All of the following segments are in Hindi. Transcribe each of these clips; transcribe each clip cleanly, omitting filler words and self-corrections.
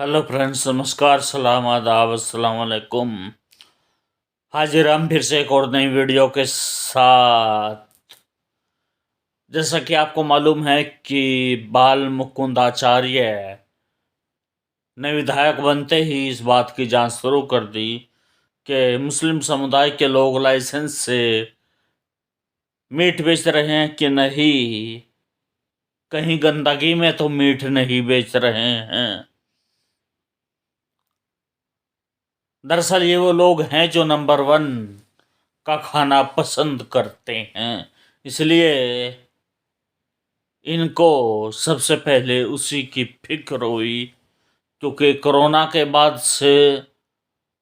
हेलो फ्रेंड्स, नमस्कार, सलाम, आदाब, अस्सलाम वालेकुम। हाजिर हम फिर से एक और नई वीडियो के साथ। जैसा कि आपको मालूम है कि बाल मुकुंद आचार्य ने विधायक बनते ही इस बात की जांच शुरू कर दी कि मुस्लिम समुदाय के लोग लाइसेंस से मीट बेच रहे हैं कि नहीं, कहीं गंदगी में तो मीट नहीं बेच रहे हैं। दरअसल ये वो लोग हैं जो नंबर 1 का खाना पसंद करते हैं, इसलिए इनको सबसे पहले उसी की फिक्र हुई, क्योंकि कोरोना के बाद से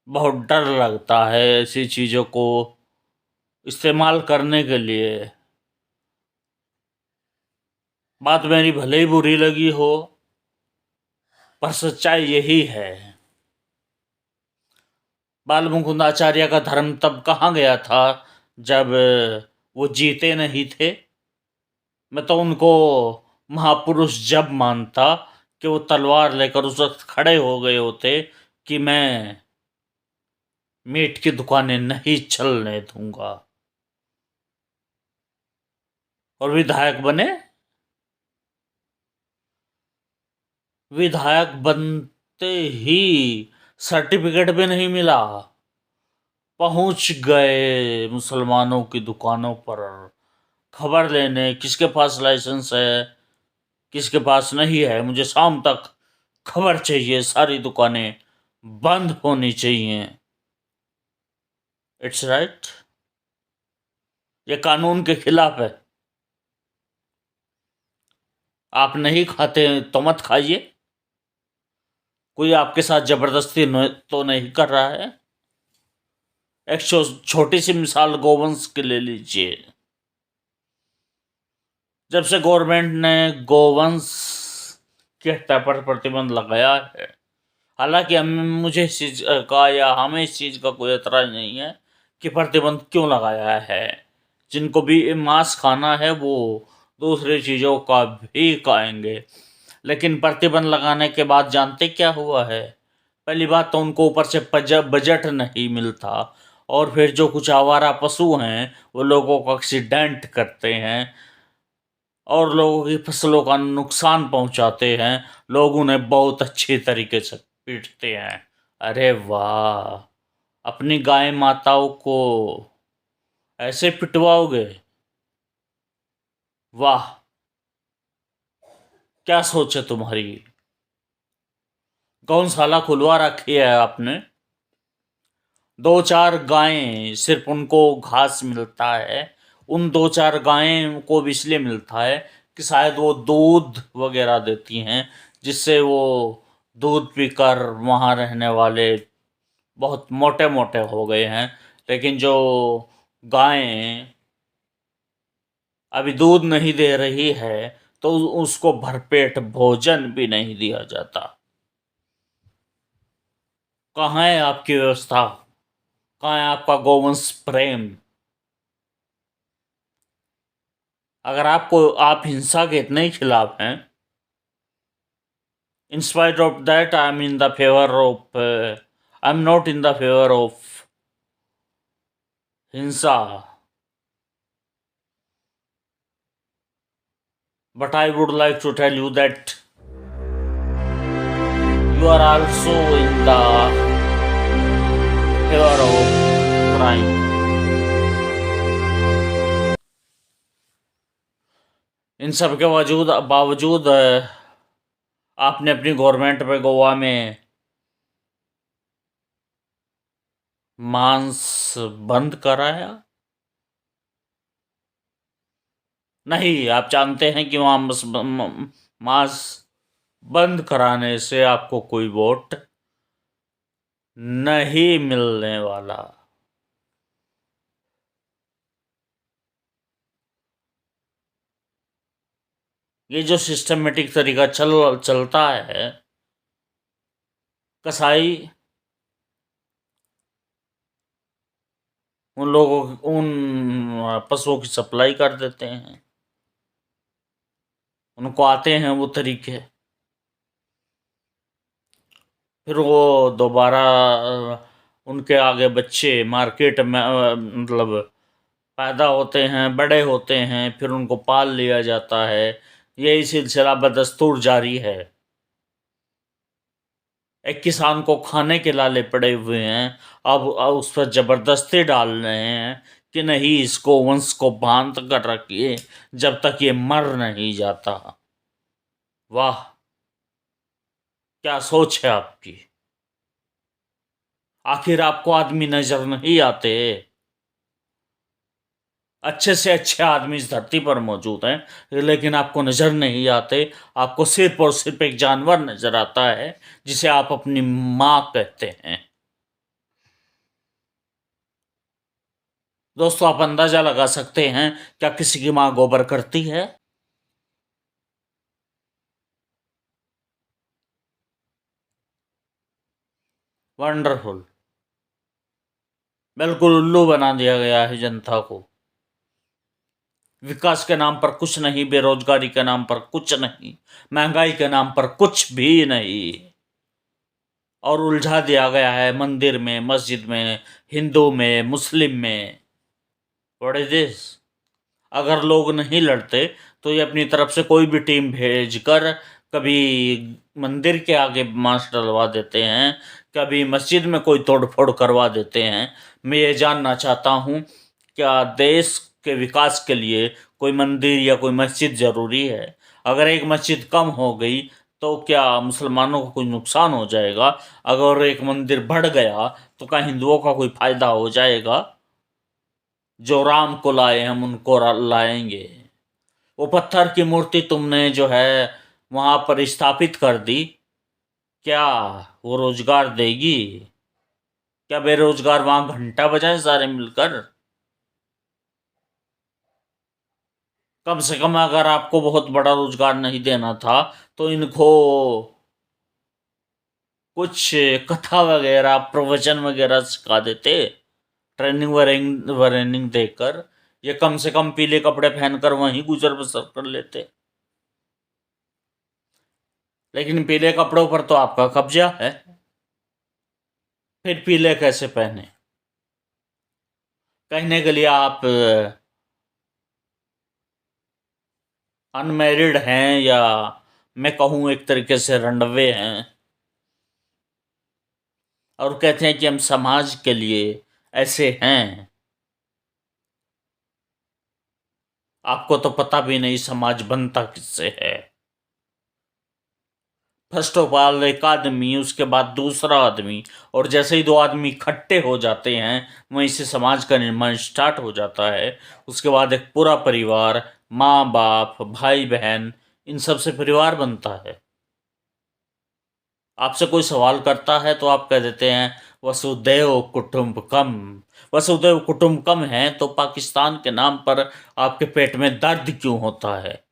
बहुत डर लगता है ऐसी चीज़ों को इस्तेमाल करने के लिए। बात मेरी भले ही बुरी लगी हो, पर सच्चाई यही है। बाल मुकुंद आचार्य का धर्म तब कहाँ गया था जब वो जीते नहीं थे। मैं तो उनको महापुरुष जब मानता कि वो तलवार लेकर उस वक्त खड़े हो गए होते कि मैं मीट की दुकानें नहीं चलने दूंगा, और विधायक बने। विधायक बनते ही सर्टिफिकेट भी नहीं मिला, पहुंच गए मुसलमानों की दुकानों पर खबर लेने किसके पास लाइसेंस है, किसके पास नहीं है। मुझे शाम तक खबर चाहिए, सारी दुकानें बंद होनी चाहिए। इट्स राइट, ये कानून के खिलाफ है। आप नहीं खाते तो मत खाइए, कोई आपके साथ जबरदस्ती तो नहीं कर रहा है। एक छोटी सी मिसाल गोवंश की ले लीजिए। जब से गवर्नमेंट ने गोवंश की हत्या पर प्रतिबंध लगाया है, हालांकि मुझे इस चीज का या हमें इस चीज का कोई एतराज नहीं है कि प्रतिबंध क्यों लगाया है। जिनको भी मांस खाना है वो दूसरी चीजों का भी खाएंगे। लेकिन प्रतिबंध लगाने के बाद जानते क्या हुआ है? पहली बात तो उनको ऊपर से बजट नहीं मिलता, और फिर जो कुछ आवारा पशु हैं वो लोगों को एक्सीडेंट करते हैं और लोगों की फसलों का नुकसान पहुंचाते हैं। लोग उन्हें बहुत अच्छी तरीके से पीटते हैं। अरे वाह, अपनी गाय माताओं को ऐसे पिटवाओगे? वाह, क्या सोच है तुम्हारी। गौशाला खुलवा रखी है आपने, 2-4 गायें सिर्फ उनको घास मिलता है। उन 2-4 गायें को भी इसलिए मिलता है कि शायद वो दूध वगैरह देती हैं, जिससे वो दूध पीकर वहाँ रहने वाले बहुत मोटे मोटे हो गए हैं। लेकिन जो गायें अभी दूध नहीं दे रही है तो उसको भरपेट भोजन भी नहीं दिया जाता। कहाँ है आपकी व्यवस्था? कहाँ है आपका गोवंश प्रेम? अगर आप हिंसा के इतने ही खिलाफ हैं, in spite of that I'm not in the favor of हिंसा, but I would like to tell you that you are also in the favor of crime. इन सब के बावजूद आपने अपनी गवर्नमेंट पे गोवा में मांस बंद कराया। नहीं, आप जानते हैं कि वहाँ मांस बंद कराने से आपको कोई वोट नहीं मिलने वाला। ये जो सिस्टमेटिक तरीका चलता है, कसाई उन पशुओं की सप्लाई कर देते हैं, उनको आते हैं वो तरीके। फिर वो दोबारा उनके आगे बच्चे मार्केट में मतलब पैदा होते हैं, बड़े होते हैं, फिर उनको पाल लिया जाता है। यही सिलसिला बदस्तूर जारी है। एक किसान को खाने के लाले पड़े हुए हैं, अब उस पर जबरदस्ती डाल रहे हैं कि नहीं, इसको वंश को बांध कर रखिए जब तक ये मर नहीं जाता। वाह, क्या सोच है आपकी। आखिर आपको आदमी नजर नहीं आते? अच्छे से अच्छे आदमी इस धरती पर मौजूद हैं, लेकिन आपको नजर नहीं आते। आपको सिर्फ और सिर्फ एक जानवर नजर आता है जिसे आप अपनी माँ कहते हैं। दोस्तों, आप अंदाजा लगा सकते हैं, क्या किसी की माँ गोबर करती है? वंडरफुल। बिल्कुल उल्लू बना दिया गया है जनता को। विकास के नाम पर कुछ नहीं, बेरोजगारी के नाम पर कुछ नहीं, महंगाई के नाम पर कुछ भी नहीं, और उलझा दिया गया है मंदिर में, मस्जिद में, हिंदू में, मुस्लिम में। What is this? अगर लोग नहीं लड़ते तो ये अपनी तरफ से कोई भी टीम भेजकर कभी मंदिर के आगे मांस डलवा देते हैं, कभी मस्जिद में कोई तोड़फोड़ करवा देते हैं। मैं ये जानना चाहता हूँ, क्या देश के विकास के लिए कोई मंदिर या कोई मस्जिद ज़रूरी है? अगर एक मस्जिद कम हो गई तो क्या मुसलमानों को कोई नुकसान हो जाएगा? अगर एक मंदिर बढ़ गया तो क्या हिंदुओं का कोई फायदा हो जाएगा? जो राम को लाए हम उनको लाएंगे। वो पत्थर की मूर्ति तुमने जो है वहां पर स्थापित कर दी, क्या वो रोजगार देगी? क्या बेरोजगार वहां घंटा बजाए सारे मिलकर? कम से कम अगर आपको बहुत बड़ा रोजगार नहीं देना था तो इनको कुछ कथा वगैरह, प्रवचन वगैरह सिखा देते, ट्रेनिंग वरेनिंग देकर। ये कम से कम पीले कपड़े पहनकर वहीं गुजर बसर कर लेते। लेकिन पीले कपड़ों पर तो आपका कब्जा है, फिर पीले कैसे पहने? कहने के लिए आप अनमैरिड हैं, या मैं कहूँ एक तरीके से रंडवे हैं, और कहते हैं कि हम समाज के लिए ऐसे हैं। आपको तो पता भी नहीं समाज बनता किससे है। फर्स्ट ऑफ ऑल एक आदमी, उसके बाद दूसरा आदमी, और जैसे ही दो आदमी इकट्ठे हो जाते हैं वहीं से समाज का निर्माण स्टार्ट हो जाता है। उसके बाद एक पूरा परिवार, माँ बाप, भाई बहन, इन सब से परिवार बनता है। आपसे कोई सवाल करता है तो आप कह देते हैं वसुदैव कुटुंबकम। वसुदैव कुटुंबकम है तो पाकिस्तान के नाम पर आपके पेट में दर्द क्यों होता है?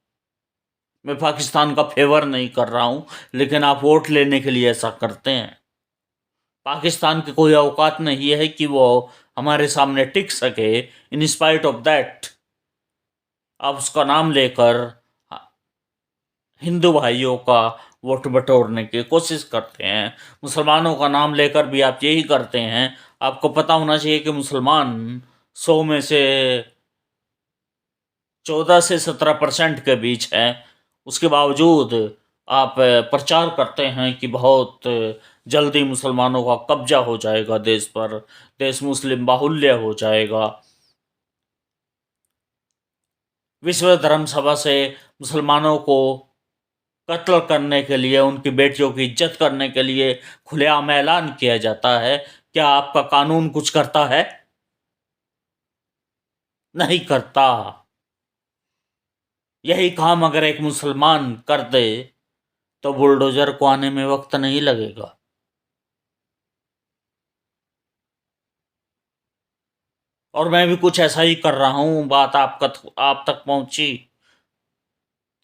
मैं पाकिस्तान का फेवर नहीं कर रहा हूं, लेकिन आप वोट लेने के लिए ऐसा करते हैं। पाकिस्तान की कोई औकात नहीं है कि वो हमारे सामने टिक सके। इन स्पाइट ऑफ दैट आप उसका नाम लेकर हिंदू भाइयों का वोट बटोरने की कोशिश करते हैं। मुसलमानों का नाम लेकर भी आप यही करते हैं। आपको पता होना चाहिए कि मुसलमान 100 में से 14 से 17% के बीच है। उसके बावजूद आप प्रचार करते हैं कि बहुत जल्दी मुसलमानों का कब्जा हो जाएगा देश पर, देश मुस्लिम बाहुल्य हो जाएगा। विश्व धर्म सभा से मुसलमानों को कत्ल करने के लिए, उनकी बेटियों की इज्जत करने के लिए खुलेआम ऐलान किया जाता है। क्या आपका कानून कुछ करता है? नहीं करता। यही काम अगर एक मुसलमान कर दे तो बुलडोजर को आने में वक्त नहीं लगेगा। और मैं भी कुछ ऐसा ही कर रहा हूं, बात आप तक पहुंची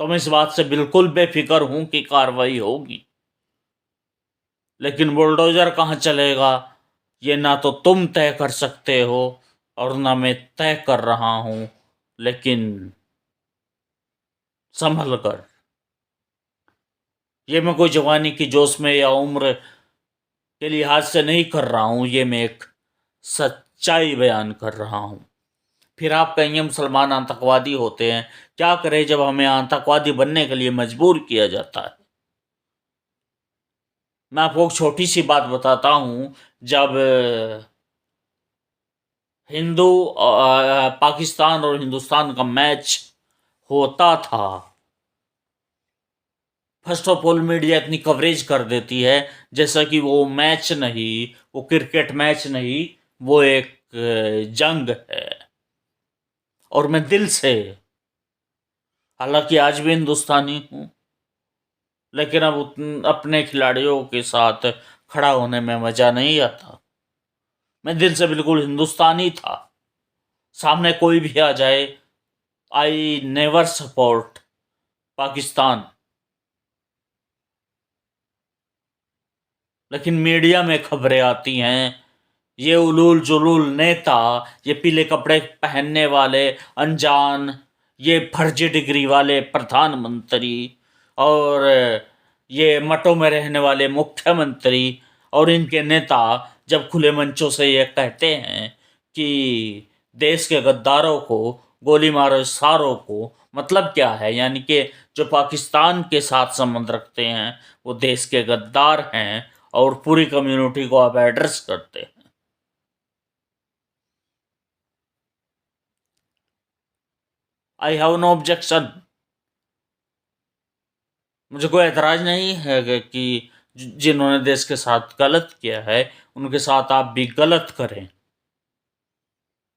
तो मैं इस बात से बिल्कुल बेफिक्र हूं कि कार्रवाई होगी। लेकिन बुलडोजर कहाँ चलेगा ये ना तो तुम तय कर सकते हो और ना मैं तय कर रहा हूं। लेकिन संभल कर, ये मैं कोई जवानी की जोश में या उम्र के लिहाज से नहीं कर रहा हूँ, ये मैं एक सच्चाई बयान कर रहा हूँ। फिर आप कहेंगे मुसलमान आतंकवादी होते हैं। क्या करें जब हमें आतंकवादी बनने के लिए मजबूर किया जाता है। मैं आपको एक छोटी सी बात बताता हूँ। जब पाकिस्तान और हिंदुस्तान का मैच होता था, फर्स्ट ऑफ ऑल मीडिया इतनी कवरेज कर देती है जैसा कि वो मैच नहीं, वो क्रिकेट मैच नहीं, वो एक जंग है। और मैं दिल से, हालांकि आज भी हिंदुस्तानी हूँ, लेकिन अब अपने खिलाड़ियों के साथ खड़ा होने में मजा नहीं आता। मैं दिल से बिल्कुल हिंदुस्तानी था। सामने कोई भी आ जाए, आई नेवर सपोर्ट पाकिस्तान। लेकिन मीडिया में खबरें आती हैं, ये उलूल जुलूल नेता, ये पीले कपड़े पहनने वाले अनजान, ये फर्जी डिग्री वाले प्रधानमंत्री, और ये मठों में रहने वाले मुख्यमंत्री और इनके नेता जब खुले मंचों से ये कहते हैं कि देश के गद्दारों को गोली मारो, सारों को, मतलब क्या है? यानी कि जो पाकिस्तान के साथ संबंध रखते हैं वो देश के गद्दार हैं और पूरी कम्युनिटी को आप एड्रेस करते हैं। I have no objection. मुझे कोई एतराज नहीं है कि जिन्होंने देश के साथ गलत किया है उनके साथ आप भी गलत करें,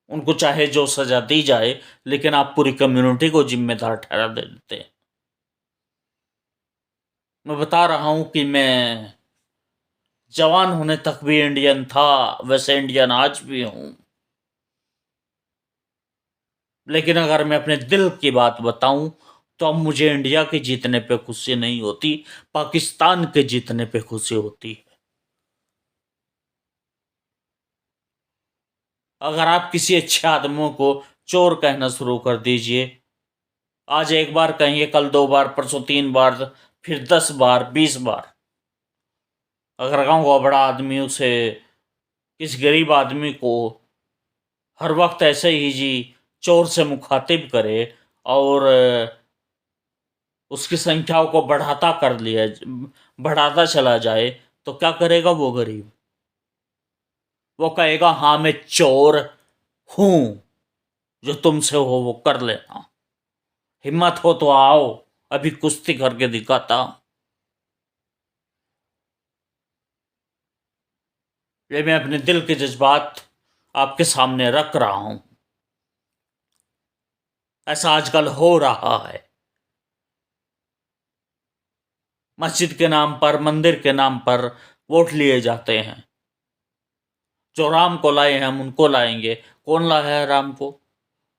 उनको चाहे जो सजा दी जाए, लेकिन आप पूरी कम्युनिटी को जिम्मेदार ठहरा देते हैं। मैं बता रहा हूं कि मैं जवान होने तक भी इंडियन था, वैसे इंडियन आज भी हूं। लेकिन अगर मैं अपने दिल की बात बताऊं तो अब मुझे इंडिया के जीतने पे खुशी नहीं होती, पाकिस्तान के जीतने पे खुशी होती है। अगर आप किसी अच्छे आदमी को चोर कहना शुरू कर दीजिए, आज एक बार कहेंगे, कल 2 बार, परसों 3 बार, फिर 10 बार, 20 बार। अगर कहूँगा बड़ा आदमी उसे, किस गरीब आदमी को हर वक्त ऐसे ही जी चोर से मुखातिब करे और उसकी संख्याओं को बढ़ाता चला जाए, तो क्या करेगा वो गरीब? वो कहेगा हाँ मैं चोर हूं, जो तुमसे हो वो कर लेना, हिम्मत हो तो आओ, अभी कुश्ती करके दिखाता। ये मैं अपने दिल के जज्बात आपके सामने रख रहा हूं। ऐसा आजकल हो रहा है। मस्जिद के नाम पर, मंदिर के नाम पर वोट लिए जाते हैं। जो राम को लाए हैं हम उनको लाएंगे। कौन लाया है राम को?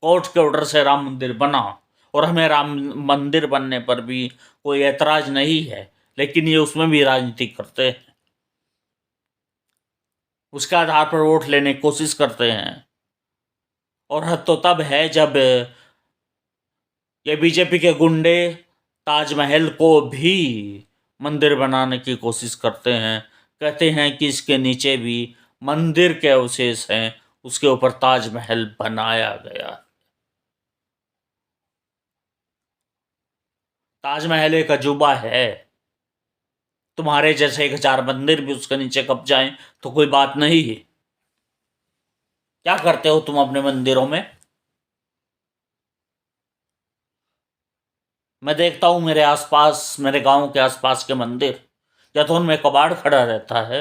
कोर्ट के ऑर्डर से राम मंदिर बना, और हमें राम मंदिर बनने पर भी कोई ऐतराज नहीं है, लेकिन ये उसमें भी राजनीति करते हैं, उसके आधार पर वोट लेने की कोशिश करते हैं। और हद तो तब है जब ये बीजेपी के गुंडे ताजमहल को भी मंदिर बनाने की कोशिश करते हैं। कहते हैं कि इसके नीचे भी मंदिर के अवशेष हैं, उसके ऊपर ताजमहल बनाया गया। ताजमहल एक अजूबा है। तुम्हारे जैसे 1,000 मंदिर भी उसके नीचे कब जाएं तो कोई बात नहीं है। क्या करते हो तुम अपने मंदिरों में? मैं देखता हूं मेरे आसपास, मेरे गांव के आसपास के मंदिर, या तो उनमें कबाड़ खड़ा रहता है,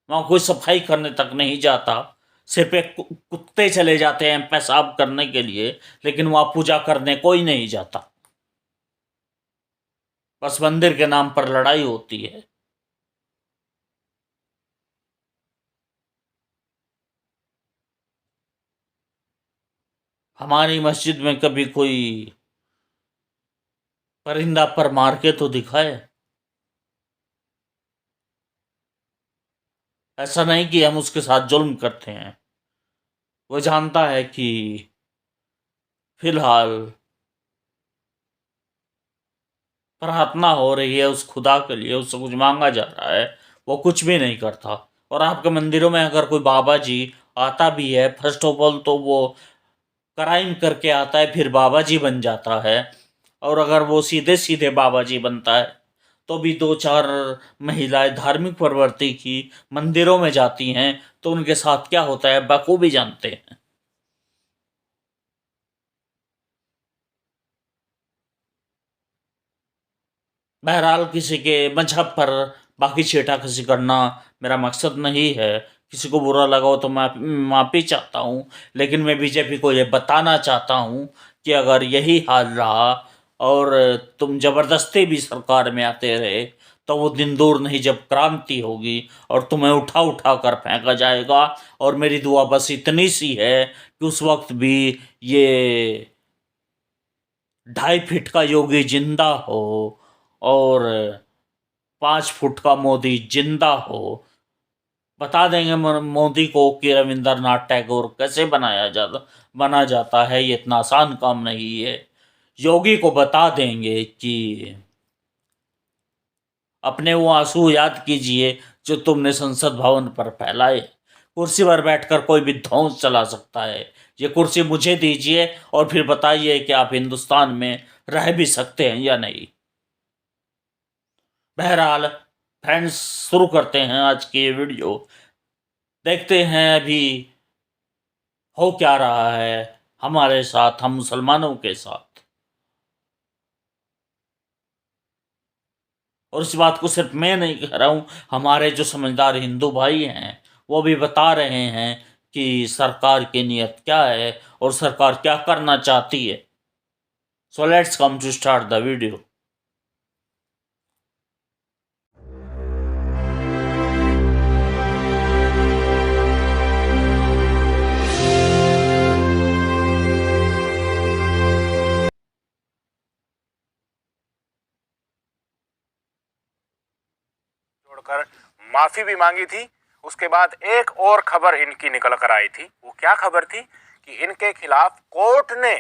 वहां कोई सफाई करने तक नहीं जाता, सिर्फ एक कुत्ते चले जाते हैं पेशाब करने के लिए, लेकिन वहां पूजा करने कोई नहीं जाता। बस मंदिर के नाम पर लड़ाई होती है। हमारी मस्जिद में कभी कोई परिंदा पर मार के तो दिखाए। ऐसा नहीं कि हम उसके साथ जुल्म करते हैं। वो जानता है कि फिलहाल प्रार्थना हो रही है उस खुदा के लिए, उससे कुछ मांगा जा रहा है, वो कुछ भी नहीं करता। और आपके मंदिरों में अगर कोई बाबा जी आता भी है, फर्स्ट ऑफ ऑल तो वो क्राइम करके आता है, फिर बाबा जी बन जाता है। और अगर वो सीधे सीधे बाबा जी बनता है तो भी दो चार महिलाएं धार्मिक प्रवृत्ति की मंदिरों में जाती हैं तो उनके साथ क्या होता है बखूबी जानते हैं। बहरहाल किसी के मजहब पर बाकी छीटाकशी करना मेरा मकसद नहीं है। किसी को बुरा लगा हो तो मैं माफ़ी चाहता हूँ, लेकिन मैं बीजेपी को ये बताना चाहता हूँ कि अगर यही हाल रहा और तुम ज़बरदस्ती भी सरकार में आते रहे तो वो दिन दूर नहीं जब क्रांति होगी और तुम्हें उठा उठा कर फेंका जाएगा। और मेरी दुआ बस इतनी सी है कि उस वक्त भी ये 2.5 फीट का योगी जिंदा हो और 5 फुट का मोदी जिंदा हो। बता देंगे मोदी को कि रविंद्रनाथ टैगोर कैसे बना जाता है, ये इतना आसान काम नहीं है। योगी को बता देंगे कि अपने वो आंसू याद कीजिए जो तुमने संसद भवन पर फैलाए। कुर्सी पर बैठकर कोई भी ध्वंस चला सकता है, ये कुर्सी मुझे दीजिए और फिर बताइए कि आप हिंदुस्तान में रह भी सकते हैं या नहीं। बहरहाल फ्रेंड्स, शुरू करते हैं आज की ये वीडियो। देखते हैं अभी हो क्या रहा है हमारे साथ, हम मुसलमानों के साथ। और इस बात को सिर्फ मैं नहीं कह रहा हूँ, हमारे जो समझदार हिंदू भाई हैं वो भी बता रहे हैं कि सरकार की नीयत क्या है और सरकार क्या करना चाहती है। So let's come to start the video. जोड़कर माफी भी मांगी थी। उसके बाद एक और खबर इनकी निकल कर आई थी। वो क्या खबर थी कि इनके खिलाफ कोर्ट ने,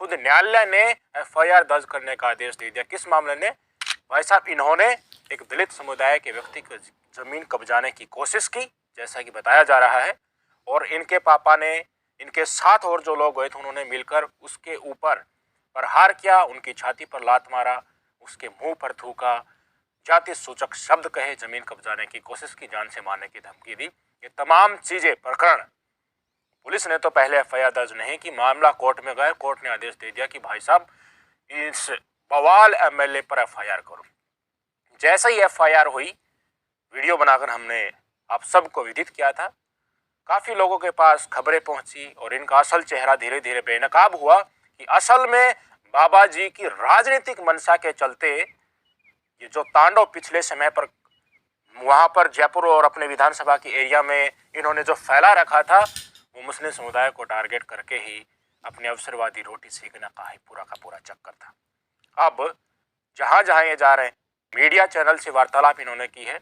खुद न्यायालय ने एफआईआर दर्ज करने का आदेश दे दिया। किस मामले ने? भाई साहब, इन्होंने एक दलित समुदाय के व्यक्ति की जमीन कब्जाने की कोशिश की, जैसा कि बताया जा रहा है। और इनके पापा ने, इनके साथ और जो लोग गए थे, उन्होंने मिलकर उसके ऊपर प्रहार किया, उनकी छाती पर लात मारा, उसके मुंह पर थूका, जाति सूचक शब्द कहे, जमीन कब्जाने की कोशिश की, जान से मारने की धमकी दी। ये तमाम चीजें, प्रकरण, पुलिस ने तो पहले एफआईआर दर्ज नहीं की, मामला कोर्ट में गए, कोर्ट ने आदेश दे दिया कि भाई साहब इस बवाल एमएलए पर एफआईआर करो। जैसे ही एफआईआर हुई, वीडियो बनाकर हमने आप सबको विदित किया था। काफी लोगों के पास खबरें पहुंची और इनका असल चेहरा धीरे धीरे बेनकाब हुआ कि असल में बाबा जी की राजनीतिक मंशा के चलते ये जो तांडव पिछले समय पर वहां पर जयपुर और अपने विधानसभा की एरिया में इन्होंने जो फैला रखा था, वो मुस्लिम समुदाय को टारगेट करके ही अपने अवसरवादी रोटी सेकना का ही पूरा का पूरा चक्कर था। अब जहां जहां ये जा रहे हैं, मीडिया चैनल से वार्तालाप इन्होंने की है,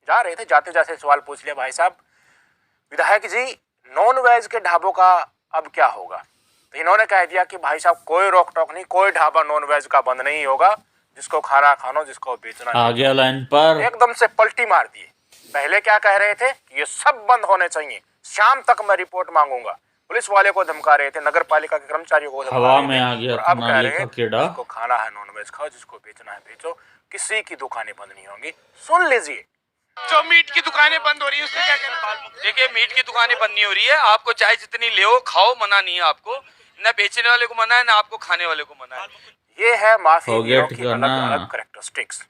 जा रहे थे, जाते जाते सवाल पूछ लिया, भाई साहब विधायक जी, नॉन वेज के ढाबों का अब क्या होगा? तो इन्होंने कह दिया कि भाई साहब कोई रोक टोक नहीं, कोई ढाबा नॉन वेज का बंद नहीं होगा, जिसको खाना खानो, जिसको बेचना आ गया लाइन पर। एकदम से पलटी मार दिए। पहले क्या कह रहे थे कि ये सब बंद होने चाहिए, शाम तक मैं रिपोर्ट मांगूंगा, पुलिस वाले को धमका रहे थे, नगर पालिका के कर्मचारियों को धमका हवा रहे में थे। आ गया और था अब कह नाली रहे का हैं कीड़ा। जिसको खाना है नॉन वेज खाओ, जिसको बेचना है बेचो, किसी की दुकानें बंद नहीं होंगी। सुन लीजिए, जो मीट की दुकानें बंद हो रही है उससे क्या कहना? देखिए, मीट की दुकानें बंद नहीं हो रही है, आपको चाहे जितनी ले खाओ, मना नहीं है आपको, न बेचने वाले को मना है, न आपको खाने वाले को मना है। ये है माफी हो गया हीरो की अलग ठिकाना। अलग कैरेक्टरिस्टिक्स।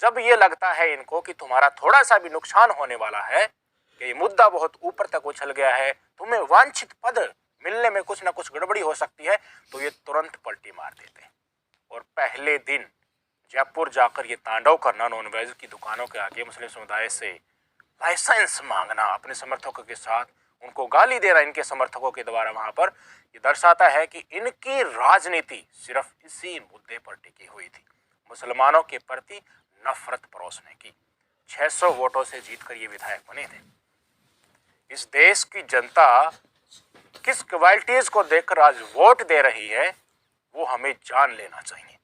जब ये लगता है इनको कि तुम्हारा थोड़ा सा भी नुकसान होने वाला है, कि ये मुद्दा बहुत ऊपर तक उछल गया है, तुम्हें वांछित पद मिलने में कुछ ना कुछ गड़बड़ी हो सकती है, तो ये तुरंत पलटी मार देते हैं। और पहले दिन जयपुर जाकर ये तांडव करना, नॉनवेज की दुकानों के आगे मुस्लिम समुदाय से लाइसेंस मांगना, अपने समर्थकों के साथ उनको गाली देना इनके समर्थकों के द्वारा, वहां पर ये दर्शाता है कि इनकी राजनीति सिर्फ इसी मुद्दे पर टिकी हुई थी, मुसलमानों के प्रति नफरत परोसने की। 600 वोटों से जीतकर ये विधायक बने थे। इस देश की जनता किस क्वालिटीज को देखकर आज वोट दे रही है, वो हमें जान लेना चाहिए।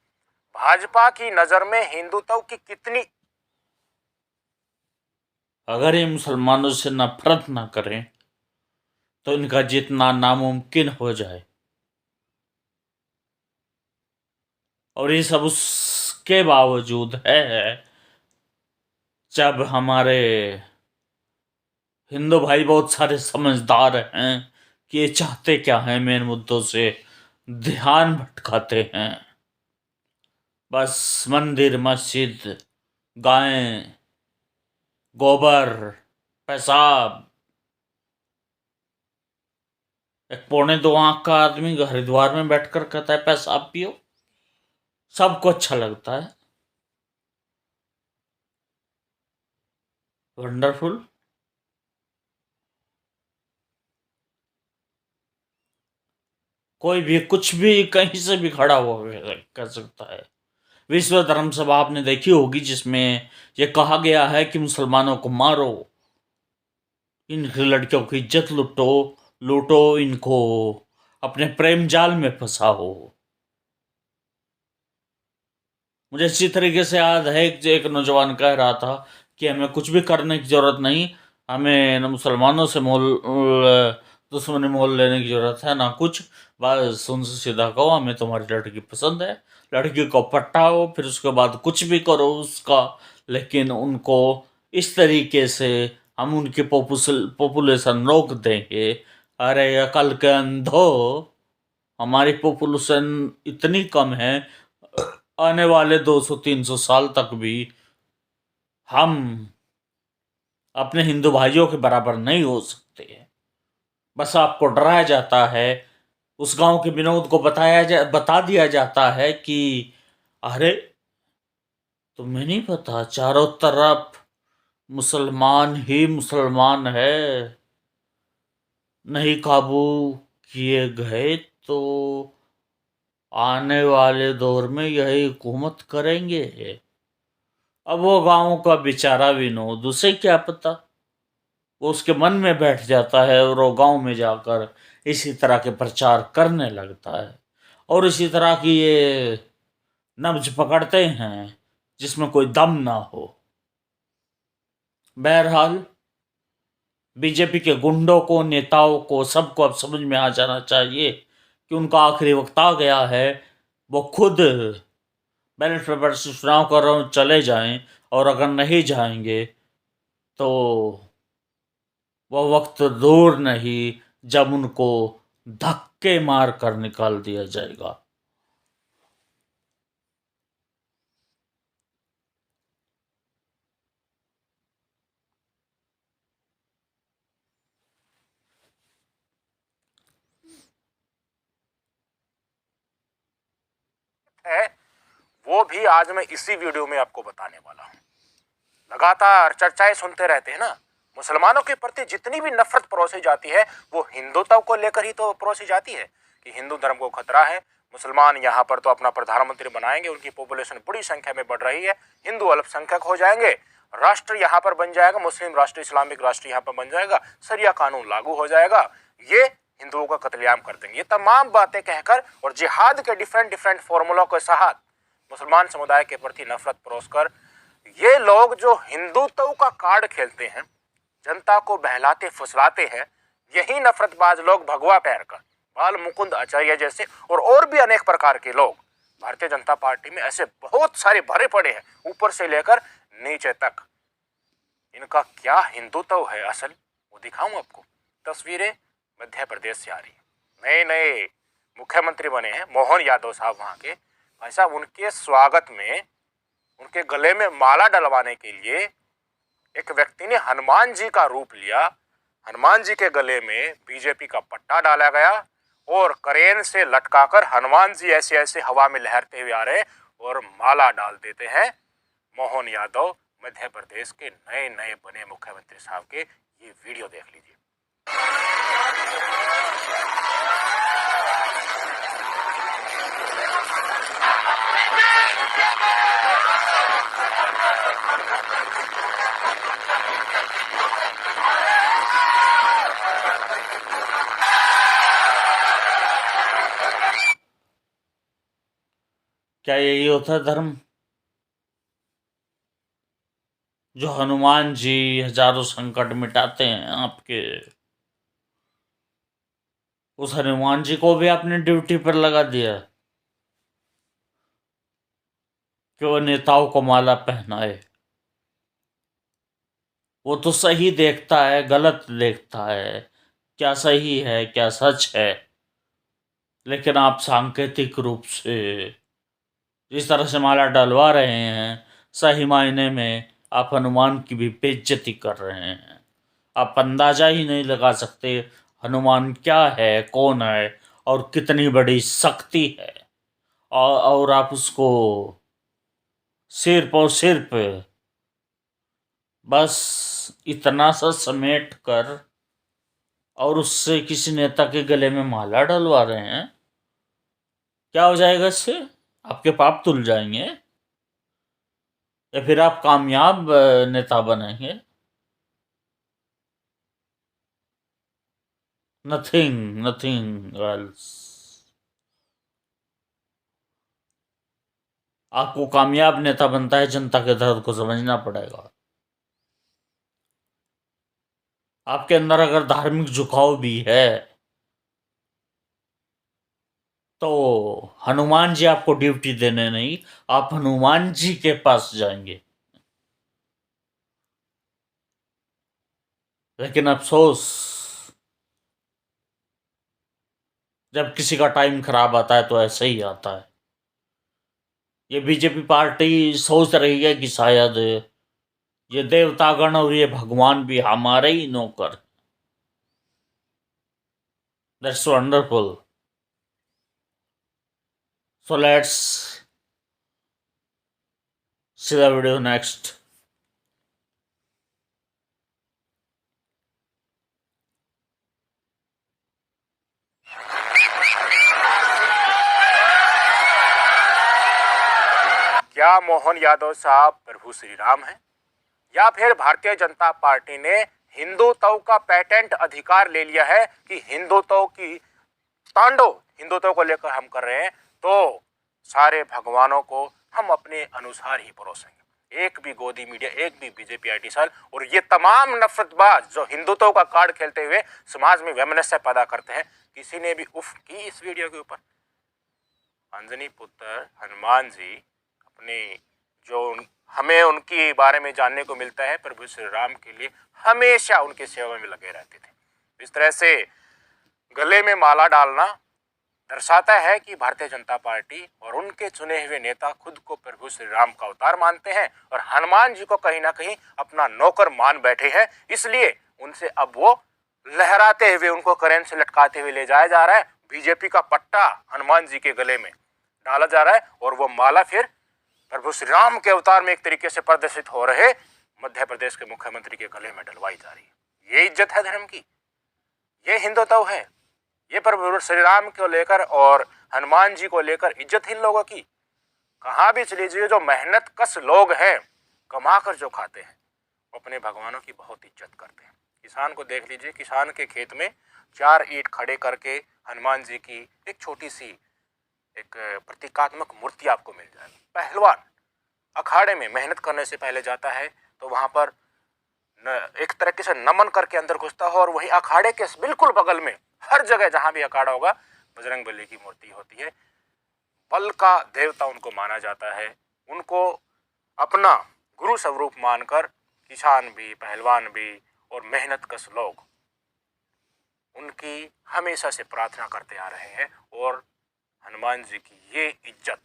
भाजपा की नजर में हिंदुत्व की कितनी, अगर ये मुसलमानों से नफरत ना करें तो इनका जीतना नामुमकिन हो जाए। और ये सब उसके बावजूद है जब हमारे हिंदू भाई बहुत सारे समझदार हैं कि ये चाहते क्या हैं, मेन मुद्दों से ध्यान भटकाते हैं। बस मंदिर, मस्जिद, गायें, गोबर, पेशाब। एक 2.25 आंख का आदमी हरिद्वार में बैठकर कहता है पेशाब पियो, सबको अच्छा लगता है। वंडरफुल। कोई भी कुछ भी कहीं से भी खड़ा हो कर सकता है। विश्व धर्म सभा आपने देखी होगी जिसमें यह कहा गया है कि मुसलमानों को मारो, इन लड़कियों की इज्जत लूटो, लूटो इनको, अपने प्रेम जाल में फंसाओ। मुझे इसी तरीके से याद है कि एक नौजवान कह रहा था कि हमें कुछ भी करने की जरूरत नहीं, हमें न मुसलमानों से दुश्मनी मोल लेने की जरूरत है ना कुछ। बस उनसे सीधा कहो हमें तुम्हारी लड़की पसंद है, लड़की को पटाओ, फिर उसके बाद कुछ भी करो उसका, लेकिन उनको इस तरीके से हम उनकी पॉपुलेशन रोक देंगे। अरे अकल के अंधो, हमारी पॉपुलेशन इतनी कम है, आने वाले 200-300 साल तक भी हम अपने हिंदू भाइयों के बराबर नहीं हो सकते। बस आपको डराया जाता है, उस गांव के विनोद को बता दिया जाता है कि अरे तुम्हें नहीं पता चारों तरफ मुसलमान ही मुसलमान है, नहीं काबू किए गए तो आने वाले दौर में यही हुकूमत करेंगे। अब वो गांव का बेचारा विनोद, उसे क्या पता, वो उसके मन में बैठ जाता है और वो गांव में जाकर इसी तरह के प्रचार करने लगता है और इसी तरह की ये नब्ज पकड़ते हैं जिसमें कोई दम ना हो। बहरहाल बीजेपी के गुंडों को, नेताओं को, सबको अब समझ में आ जाना चाहिए कि उनका आखिरी वक्त आ गया है। वो खुद बैलेट पेपर से चुनाव कर चले जाएं, और अगर नहीं जाएंगे तो वह वक्त दूर नहीं जब उनको धक्के मार कर निकाल दिया जाएगा। है वो भी आज मैं इसी वीडियो में आपको बताने वाला हूं। लगातार चर्चाएं सुनते रहते हैं ना, मुसलमानों के प्रति जितनी भी नफरत परोसी जाती है वो हिंदुत्व को लेकर ही तो परोसी जाती है कि हिंदू धर्म को खतरा है, मुसलमान यहाँ पर तो अपना प्रधानमंत्री बनाएंगे, उनकी पॉपुलेशन बड़ी संख्या में बढ़ रही है, हिंदू अल्पसंख्यक हो जाएंगे, राष्ट्र यहाँ पर बन जाएगा, मुस्लिम राष्ट्र, इस्लामिक राष्ट्र यहाँ पर बन जाएगा, सरिया कानून लागू हो जाएगा, ये हिंदुओं का कत्लेआम कर देंगे। ये तमाम बातें कहकर और जिहाद के डिफरेंट डिफरेंट फॉर्मूलों के साथ मुसलमान समुदाय के प्रति नफरत परोसकर ये लोग जो हिंदुत्व का कार्ड खेलते हैं, जनता को बहलाते फुसलाते हैं, यही नफरतबाज लोग भगवा पहनकर, बाल मुकुंद आचार्य जैसे और भी अनेक प्रकार के लोग भारतीय जनता पार्टी में ऐसे बहुत सारे भरे पड़े हैं, ऊपर से लेकर नीचे तक। इनका क्या हिंदुत्व है असल, वो दिखाऊं आपको। तस्वीरें मध्य प्रदेश से आ रही है, नए नए मुख्यमंत्री बने हैं मोहन यादव साहब वहां के। भाई साहब, उनके स्वागत में, उनके गले में माला डलवाने के लिए एक व्यक्ति ने हनुमान जी का रूप लिया, हनुमान जी के गले में बीजेपी का पट्टा डाला गया और क्रेन से लटकाकर हनुमान जी ऐसे ऐसे हवा में लहरते हुए आ रहे और माला डाल देते हैं। मोहन यादव मध्य प्रदेश के नए नए बने मुख्यमंत्री साहब के ये वीडियो देख लीजिए। क्या यही होता है धर्म? जो हनुमान जी हजारों संकट मिटाते हैं आपके, उस हनुमान जी को भी आपने ड्यूटी पर लगा दिया कि वो नेताओं को माला पहनाए। वो तो सही देखता है, गलत देखता है, क्या सही है क्या सच है, लेकिन आप सांकेतिक रूप से जिस तरह से माला डलवा रहे हैं, सही मायने में आप हनुमान की भी बेइज्जती कर रहे हैं। आप अंदाजा ही नहीं लगा सकते हनुमान क्या है, कौन है और कितनी बड़ी शक्ति है, और आप उसको सिर पे बस इतना सा समेट कर और उससे किसी नेता के गले में माला डलवा रहे हैं। क्या हो जाएगा इससे? आपके पाप धुल जाएंगे या फिर आप कामयाब नेता बनेंगे? Nothing else. आपको कामयाब नेता बनता है जनता के दर्द को समझना पड़ेगा। आपके अंदर अगर धार्मिक झुकाव भी है तो हनुमान जी आपको ड्यूटी देने नहीं, आप हनुमान जी के पास जाएंगे। लेकिन अफसोस, जब किसी का टाइम खराब आता है तो ऐसे ही आता है। ये बीजेपी पार्टी सोच रही है कि शायद ये देवतागण और ये भगवान भी हमारे ही नौकर। That's wonderful. So let's see the video next. क्या मोहन यादव साहब प्रभु श्री राम हैं, या फिर भारतीय जनता पार्टी ने हिंदुत्व का पेटेंट अधिकार ले लिया है कि हिंदुत्व की तांडव हिंदुत्व को लेकर हम कर रहे हैं, तो सारे भगवानों को हम अपने अनुसार ही परोसेंगे। एक भी गोदी मीडिया, एक भी बीजेपी आईटी सेल और ये तमाम नफरतबाज जो हिंदुत्व का कार्ड खेलते हुए समाज में वैमनस्य पैदा करते हैं, किसी ने भी उफ की इस वीडियो के ऊपर? अंजनी पुत्र हनुमान जी अपने जो हमें उनके बारे में जानने को मिलता है, प्रभु श्री राम के लिए हमेशा उनकी सेवा में लगे रहते थे। इस तरह से गले में माला डालना दर्शाता है कि भारतीय जनता पार्टी और उनके चुने हुए नेता खुद को प्रभु श्री राम का अवतार मानते हैं और हनुमान जी को कहीं ना कहीं अपना नौकर मान बैठे हैं। इसलिए उनसे अब वो लहराते हुए, उनको करेंट से लटकाते हुए ले जाया जा रहा है। बीजेपी का पट्टा हनुमान जी के गले में डाला जा रहा है और वो माला फिर प्रभु श्री राम के अवतार में एक तरीके से प्रदर्शित हो रहे मध्य प्रदेश के मुख्यमंत्री के गले में डलवाई जा रही है। ये इज्जत है धर्म की, ये हिंदुत्व है, ये प्रभु श्री राम को लेकर और हनुमान जी को लेकर इज्जतहीन लोगों की। कहाँ भी चली जाइए, जो मेहनत कश लोग हैं, कमा कर जो खाते हैं, वो अपने भगवानों की बहुत इज्जत करते हैं। किसान को देख लीजिए, किसान के खेत में 4 ईंट खड़े करके हनुमान जी की एक छोटी सी एक प्रतीकात्मक मूर्ति आपको मिल जाएगी। पहलवान अखाड़े में मेहनत करने से पहले जाता है तो वहां पर एक तरीके से नमन करके अंदर घुसता है और वही अखाड़े के बिल्कुल बगल में हर जगह जहां भी अखाड़ा होगा बजरंग बली की मूर्ति होती है। बल का देवता उनको माना जाता है। उनको अपना गुरु स्वरूप मानकर किसान भी, पहलवान भी और मेहनतकश लोग उनकी हमेशा से प्रार्थना करते आ रहे हैं और हनुमान जी की ये इज्जत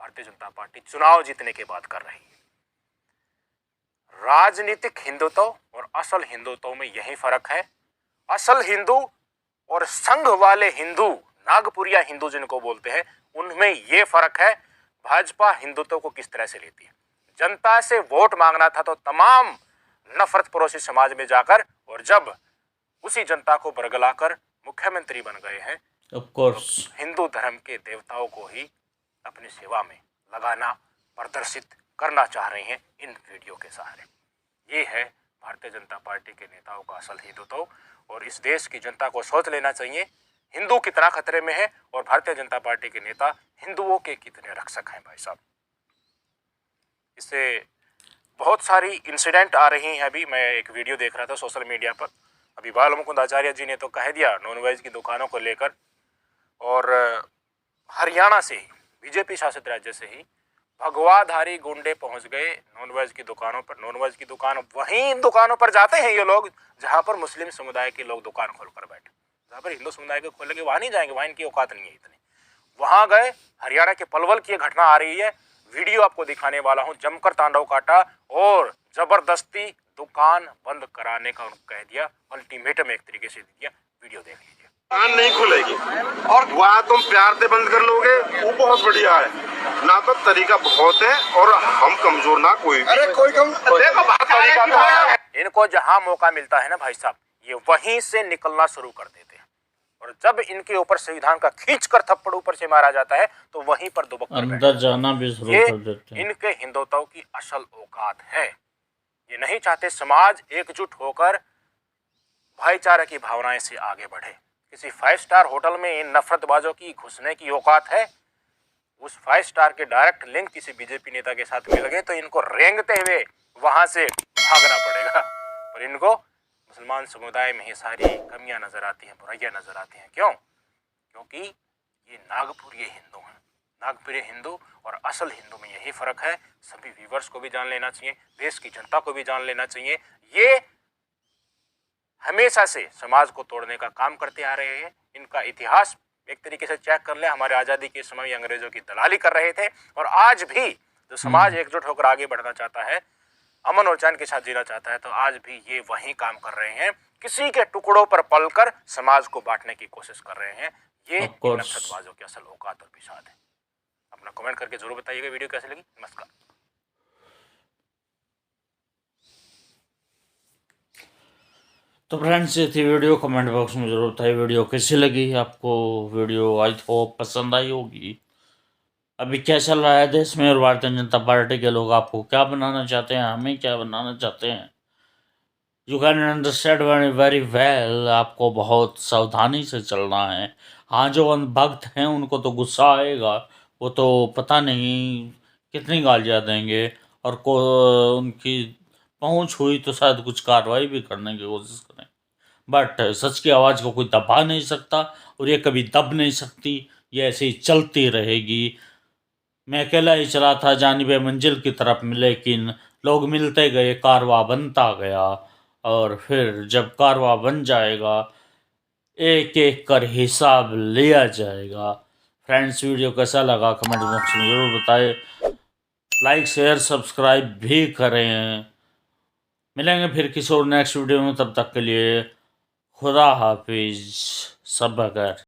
भारतीय जनता पार्टी चुनाव जीतने के बाद कर रही है। राजनीतिक हिंदुत्व और असल हिंदुत्व में यही फर्क है। असल हिंदू और संघ वाले हिंदू, नागपुरिया हिंदू जिनको बोलते हैं, उनमें ये फर्क है। भाजपा हिंदुत्व को किस तरह से लेती है। जनता से वोट मांगना था तो तमाम नफरत पड़ोसी समाज में जाकर, और जब उसी जनता को बरगलाकर मुख्यमंत्री बन गए हैं, ऑफ कोर्स हिंदू धर्म के देवताओं को ही अपनी सेवा में लगाना, प्रदर्शित करना चाह रहे हैं इन वीडियो के सहारे। ये है भारतीय जनता पार्टी के नेताओं का असल हिंदुत्व और इस देश की जनता को सोच लेना चाहिए। हिंदू कितना खतरे में है और भारतीय जनता पार्टी के नेता हिंदुओं के कितने रक्षक हैं भाई साहब। इससे बहुत सारी इंसिडेंट आ रही हैं। अभी मैं एक वीडियो देख रहा था सोशल मीडिया पर, अभी बाल मुकुंद आचार्य जी ने तो कह दिया नॉनवेज की दुकानों को लेकर, और हरियाणा से ही बीजेपी शासित राज्य से ही भगवाधारी गुंडे पहुंच गए नॉनवेज की दुकानों पर। नॉनवेज की दुकान वहीं दुकानों पर जाते हैं ये लोग जहां पर मुस्लिम समुदाय के लोग दुकान खोलकर बैठे, जहां पर हिंदू समुदाय के खोलेंगे वहां नहीं जाएंगे, वहां इनकी औकात नहीं है इतनी। वहां गए, हरियाणा के पलवल की घटना आ रही है, वीडियो आपको दिखाने वाला हूं। जमकर तांडव काटा और जबरदस्ती दुकान बंद कराने का उनको कह दिया, अल्टीमेटम एक तरीके से दिया। वीडियो देख लीजिए। दुकान नहीं खुलेगी और वहाँ तुम प्यार से बंद कर लोगे, वो बहुत बढ़िया है ना। तो तरीका बहुत है और हम कमजोर ना कोई। अरे कोई कम देखो तरीका इनको जहां मौका मिलता है ना भाई साहब, ये वहीं से निकलना शुरू कर देते हैं, और जब इनके ऊपर संविधान का खींच कर थप्पड़ ऊपर से मारा जाता है तो वहीं पर दुबक कर अंदर जाना भी शुरू ये कर देते हैं। इनके हिंदुत्व की असल औकात है। ये नहीं चाहते समाज एकजुट होकर भाईचारे की भावनाएं से आगे बढ़े। किसी 5 स्टार होटल में इन नफरतबाजों की घुसने की औकात है? उस 5 स्टार के डायरेक्ट लिंक किसी बीजेपी नेता के साथ मिल गए तो इनको रेंगते हुए वहां से भागना पड़ेगा। पर इनको मुसलमान समुदाय में ही सारी कमियां नजर आती हैं, बुराइयां नजर आती हैं। क्यों? क्योंकि ये नागपुरी हिंदू हैं। नागपुरी हिंदू और असल हिंदू में यही फर्क है। सभी व्यूवर्स को भी जान लेना चाहिए, देश की जनता को भी जान लेना चाहिए। ये हमेशा से समाज को तोड़ने का काम करते आ रहे हैं। इनका इतिहास एक तरीके से चेक कर ले, हमारे आज़ादी के समय अंग्रेजों की दलाली कर रहे थे, और आज भी जो समाज एकजुट होकर आगे बढ़ना चाहता है, अमन और चैन के साथ जीना चाहता है, तो आज भी ये वही काम कर रहे हैं। किसी के टुकड़ों पर पलकर समाज को बांटने की कोशिश कर रहे हैं। ये नफरतबाजों की असल औकात और पिशाद है। अपना कमेंट करके जरूर बताइएगा वीडियो कैसी लगी। नमस्कार। तो फ्रेंड्स ये थी वीडियो, कमेंट बॉक्स में जरूर बताइए वीडियो कैसी लगी आपको। वीडियो आई होप पसंद आई होगी। अभी क्या चल रहा है देश में और भारतीय जनता पार्टी के लोग आपको क्या बनाना चाहते हैं, हमें क्या बनाना चाहते हैं, you can understand very well. आपको बहुत सावधानी से चलना है। हाँ, जो भक्त हैं उनको तो गुस्सा आएगा, वो तो पता नहीं कितनी गालियाँ देंगे, और उनकी पहुंच हुई तो शायद कुछ कार्रवाई भी करने की कोशिश करें। बट सच की आवाज़ को कोई दबा नहीं सकता, और ये कभी दब नहीं सकती। ये ऐसे ही चलती रहेगी। मैं अकेला ही चला था जानिबे मंजिल की तरफ में, लेकिन लोग मिलते गए, कारवा बनता गया, और फिर जब कारवा बन जाएगा एक एक कर हिसाब लिया जाएगा। फ्रेंड्स वीडियो कैसा लगा कमेंट बॉक्स में ज़रूर बताएं। लाइक शेयर सब्सक्राइब भी करें। मिलेंगे फिर किसी और नेक्स्ट वीडियो में, तब तक के लिए खुदा हाफिज सब बगैर।